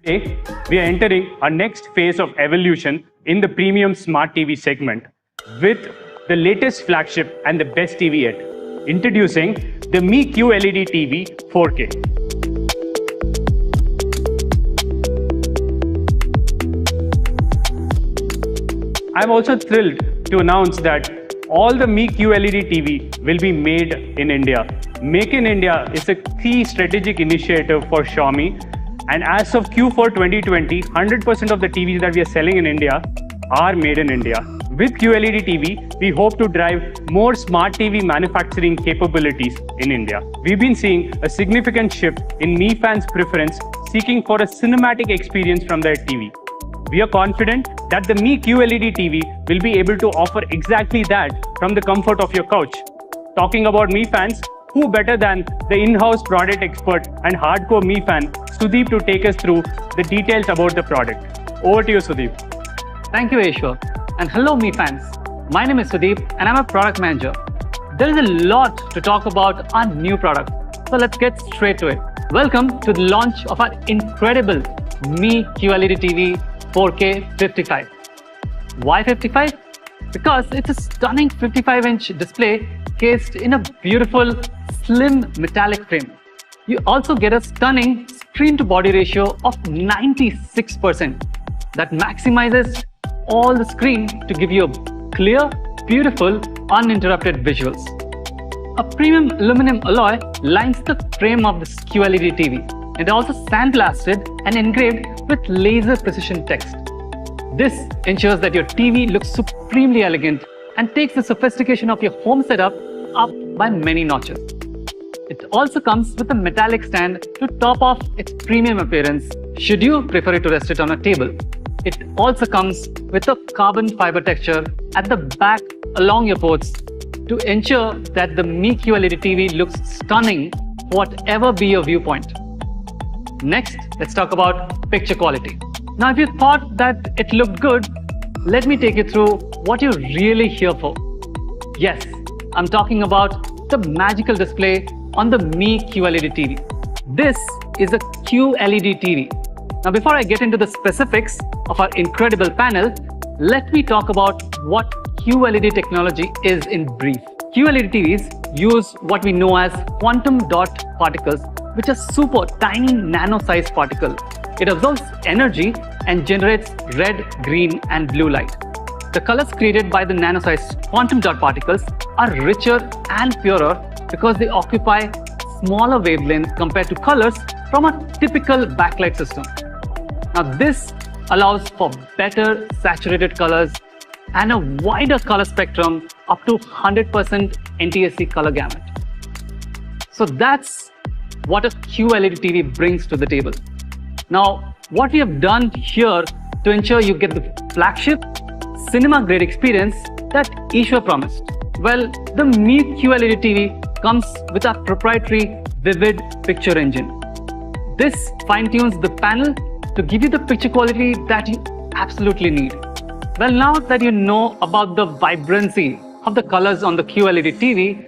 Today, we are entering our next phase of evolution in the premium smart TV segment with the latest flagship and the best TV yet. Introducing the Mi QLED TV 4K. I'm also thrilled to announce that all the Mi QLED TV will be made in India. Make in India is a key strategic initiative for Xiaomi. And as of Q4 2020, 100% of the TVs that we are selling in India are made in India. With QLED TV, we hope to drive more smart TV manufacturing capabilities in India. We've been seeing a significant shift in Mi fans' preference seeking for a cinematic experience from their TV. We are confident that the Mi QLED TV will be able to offer exactly that from the comfort of your couch. Talking about Mi fans, who better than the in-house product expert and hardcore Mi fan, Sudeep, to take us through the details about the product. Over to you, Sudeep. Thank you, Eshwar. And hello, Mi fans. My name is Sudeep and I'm a product manager. There is a lot to talk about our new product. So let's get straight to it. Welcome to the launch of our incredible Mi QLED TV 4K 55. Why 55? Because it's a stunning 55-inch display cased in a beautiful, slim metallic frame. You also get a stunning screen-to-body ratio of 96% that maximizes all the screen to give you a clear, beautiful, uninterrupted visuals. A premium aluminum alloy lines the frame of this QLED TV. It also sandblasted and engraved with laser precision text. This ensures that your TV looks supremely elegant and takes the sophistication of your home setup up by many notches. It also comes with a metallic stand to top off its premium appearance should you prefer it to rest it on a table. It also comes with a carbon fiber texture at the back along your ports to ensure that the Mi QLED TV looks stunning whatever be your viewpoint. Next, let's talk about picture quality. Now, if you thought that it looked good, let me take you through what you're really here for. Yes, I'm talking about the magical display on the Mi QLED TV. This is a QLED TV. Now, before I get into the specifics of our incredible panel, let me talk about what QLED technology is in brief. QLED TVs use what we know as quantum dot particles, which are super tiny nano-sized particles. It absorbs energy and generates red, green, and blue light. The colors created by the nano-sized quantum dot particles are richer and purer because they occupy smaller wavelengths compared to colors from a typical backlight system. Now, this allows for better saturated colors and a wider color spectrum up to 100% NTSC color gamut. So that's what a QLED TV brings to the table. Now, what we have done here to ensure you get the flagship cinema-grade experience that Eshwar promised. Well, the Mi QLED TV comes with our proprietary Vivid Picture Engine. This fine-tunes the panel to give you the picture quality that you absolutely need. Well, now that you know about the vibrancy of the colors on the QLED TV,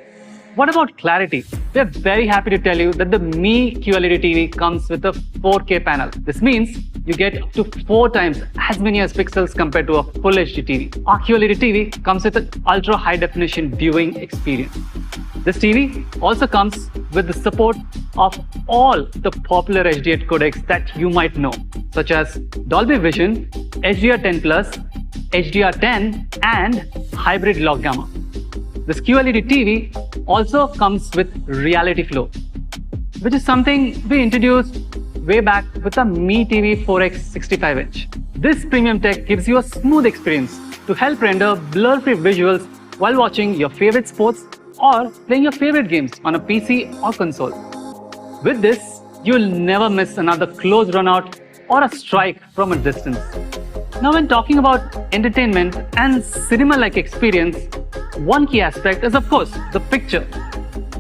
what about clarity? We are very happy to tell you that the Mi QLED TV comes with a 4K panel. This means you get up to 4 times as many as pixels compared to a full HD TV. Our QLED TV comes with an ultra high definition viewing experience. This TV also comes with the support of all the popular HDR codecs that you might know, such as Dolby Vision, HDR10+, HDR10, and Hybrid Log Gamma. This QLED TV also comes with Reality Flow, which is something we introduced way back with the Mi TV 4X 65-inch. This premium tech gives you a smooth experience to help render blur-free visuals while watching your favorite sports or playing your favorite games on a PC or console. With this, you'll never miss another close run out or a strike from a distance. Now, when talking about entertainment and cinema-like experience, one key aspect is, of course, the picture.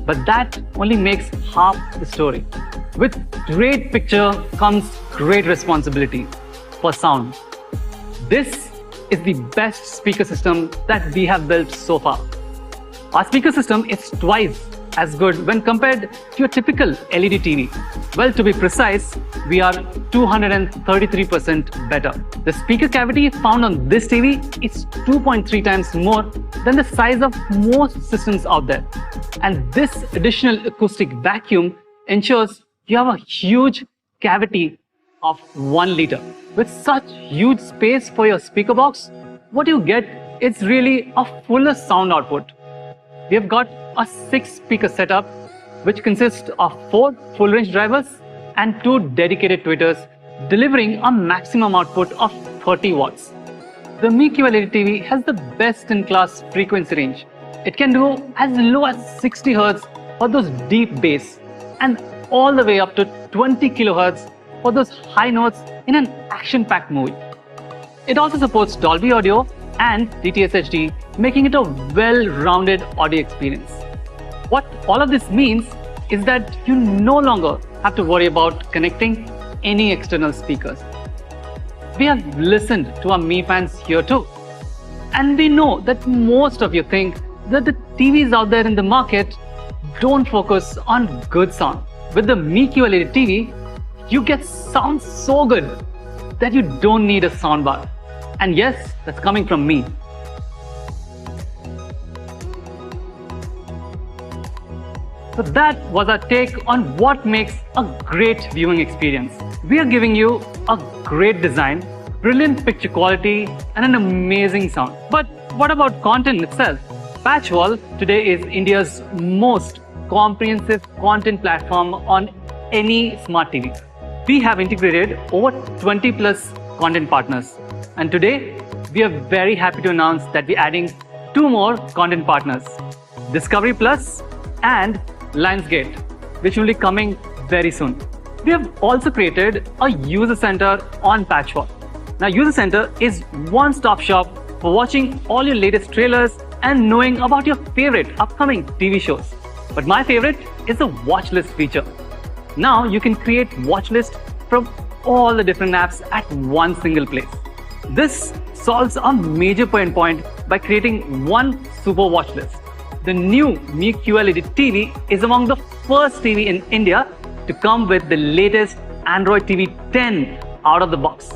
But that only makes half the story. With great picture comes great responsibility for sound. This is the best speaker system that we have built so far. Our speaker system is twice as good when compared to a typical LED TV? Well, to be precise, we are 233% better. The speaker cavity found on this TV is 2.3 times more than the size of most systems out there. And this additional acoustic vacuum ensures you have a huge cavity of 1 liter. With such huge space for your speaker box, what you get is really a fuller sound output. We have got a 6-speaker setup which consists of 4 full-range drivers and 2 dedicated tweeters, delivering a maximum output of 30 watts. The Mi QLED TV has the best-in-class frequency range. It can do as low as 60 Hz for those deep bass and all the way up to 20 kHz for those high notes in an action-packed movie. It also supports Dolby Audio and DTS HD, making it a well-rounded audio experience. What all of this means is that you no longer have to worry about connecting any external speakers. We have listened to our Mi fans here too. And we know that most of you think that the TVs out there in the market don't focus on good sound. With the Mi QLED TV, you get sound so good that you don't need a soundbar. And yes, that's coming from me. So that was our take on what makes a great viewing experience. We are giving you a great design, brilliant picture quality, and an amazing sound. But what about content itself? Patchwall today is India's most comprehensive content platform on any smart TV. We have integrated over 20 plus content partners. And today, we are very happy to announce that we're adding 2 more content partners, Discovery Plus and Lionsgate, which will be coming very soon. We have also created a user center on Patchwall. Now, user center is one-stop shop for watching all your latest trailers and knowing about your favorite upcoming TV shows. But my favorite is the watch list feature. Now you can create watch list from all the different apps at one single place. This solves a major pain point by creating one super watch list. The new Mi QLED TV is among the first TV in India to come with the latest Android TV 10 out of the box.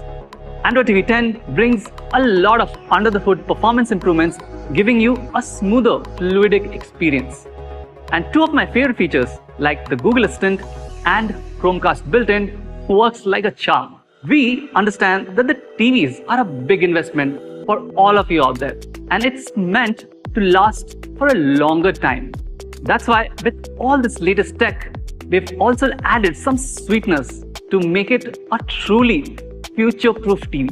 Android TV 10 brings a lot of under-the-hood performance improvements, giving you a smoother, fluidic experience. And 2 of my favorite features, like the Google Assistant and Chromecast built-in, works like a charm. We understand that the TVs are a big investment for all of you out there, and it's meant to last for a longer time. That's why with all this latest tech, we've also added some sweetness to make it a truly future-proof TV.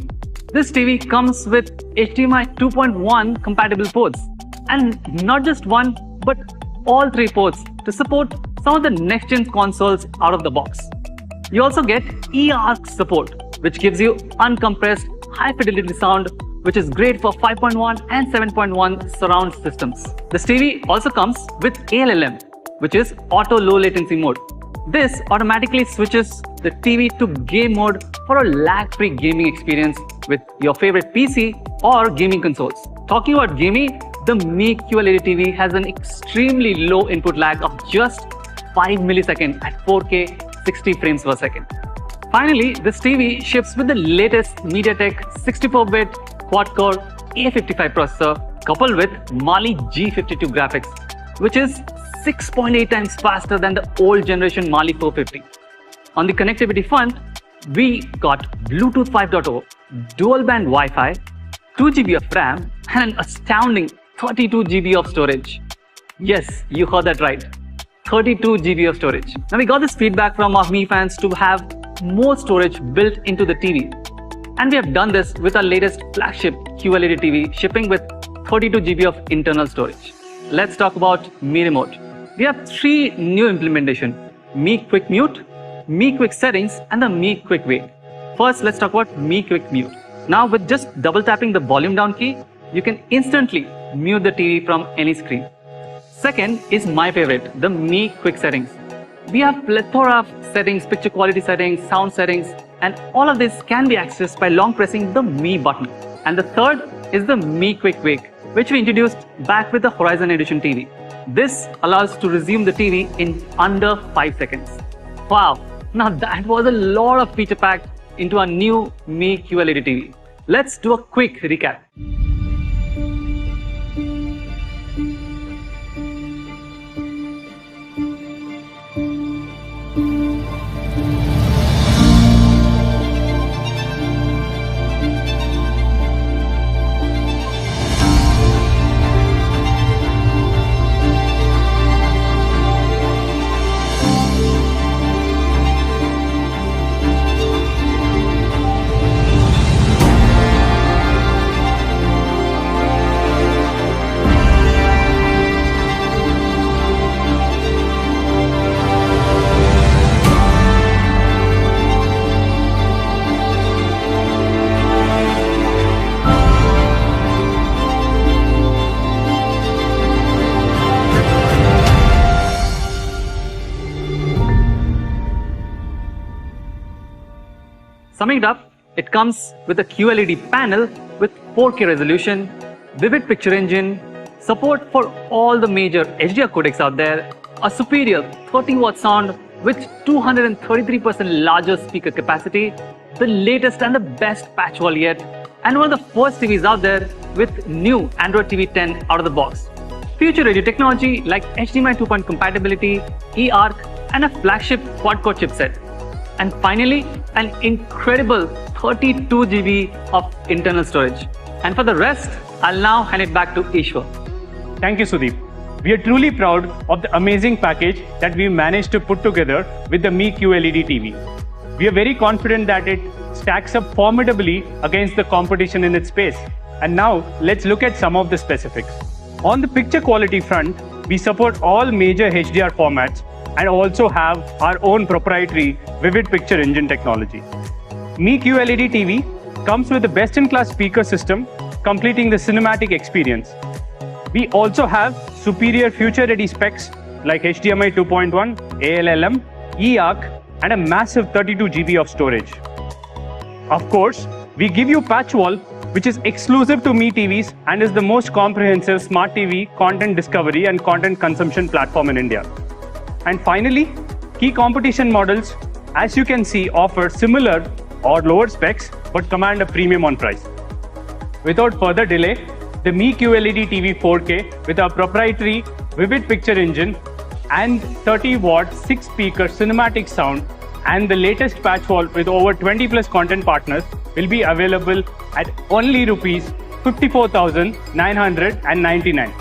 This TV comes with HDMI 2.1 compatible ports, and not just one, but all 3 ports to support some of the next-gen consoles out of the box. You also get eARC support, which gives you uncompressed, high-fidelity sound, which is great for 5.1 and 7.1 surround systems. This TV also comes with ALLM, which is Auto Low Latency Mode. This automatically switches the TV to game mode for a lag-free gaming experience with your favorite PC or gaming consoles. Talking about gaming, the Mi QLED TV has an extremely low input lag of just 5 milliseconds at 4K 60 frames per second. Finally, this TV ships with the latest MediaTek 64-bit quad-core A55 processor coupled with Mali G52 graphics, which is 6.8 times faster than the old generation Mali 450. On the connectivity front, we got Bluetooth 5.0, dual-band Wi-Fi, 2 GB of RAM, and an astounding 32 GB of storage. Yes, you heard that right. 32 GB of storage. Now, we got this feedback from our Mi fans to have more storage built into the TV. And we have done this with our latest flagship QLED TV, shipping with 32 GB of internal storage. Let's talk about Mi Remote. We have 3 new implementations: Mi Quick Mute, Mi Quick Settings, and the Mi Quick Wake. First, let's talk about Mi Quick Mute. Now, with just double tapping the volume down key, you can instantly mute the TV from any screen. Second is my favorite, the Mi Quick Settings. We have plethora of settings, picture quality settings, sound settings, and all of this can be accessed by long pressing the Mi button. And the third is the Mi Quick Wake, which we introduced back with the Horizon Edition TV. This allows to resume the TV in under 5 seconds. Wow, now that was a lot of feature packed into our new Mi QLED TV. Let's do a quick recap. Summing it up, it comes with a QLED panel with 4K resolution, vivid picture engine, support for all the major HDR codecs out there, a superior 30-watt sound with 233% larger speaker capacity, the latest and the best patch wall yet, and one of the first TVs out there with new Android TV 10 out of the box. Future radio technology like HDMI 2.0 compatibility, eARC, and a flagship quad-core chipset. And finally, an incredible 32 GB of internal storage. And for the rest, I'll now hand it back to Ishwar. Thank you, Sudeep. We are truly proud of the amazing package that we managed to put together with the Mi QLED TV. We are very confident that it stacks up formidably against the competition in its space. And now, let's look at some of the specifics. On the picture quality front, we support all major HDR formats and also have our own proprietary vivid picture engine technology. Mi QLED TV comes with a best-in-class speaker system, completing the cinematic experience. We also have superior future-ready specs like HDMI 2.1, ALLM, eARC, and a massive 32 GB of storage. Of course, we give you patch wall, which is exclusive to Mi TVs and is the most comprehensive smart TV content discovery and content consumption platform in India. And finally, key competition models, as you can see, offer similar or lower specs but command a premium on price. Without further delay, the Mi QLED TV 4K with our proprietary vivid picture engine and 30-watt 6-speaker cinematic sound and the latest patch wall with over 20+ content partners will be available at only rupees 54,999.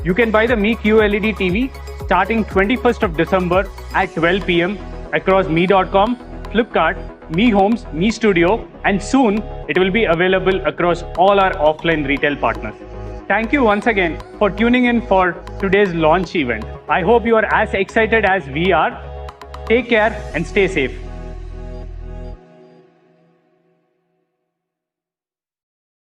You can buy the Mi QLED TV starting 21st of December at 12 p.m. across Mi.com, Flipkart, Mi Homes, Mi Studio, and soon it will be available across all our offline retail partners. Thank you once again for tuning in for today's launch event. I hope you are as excited as we are. Take care and stay safe.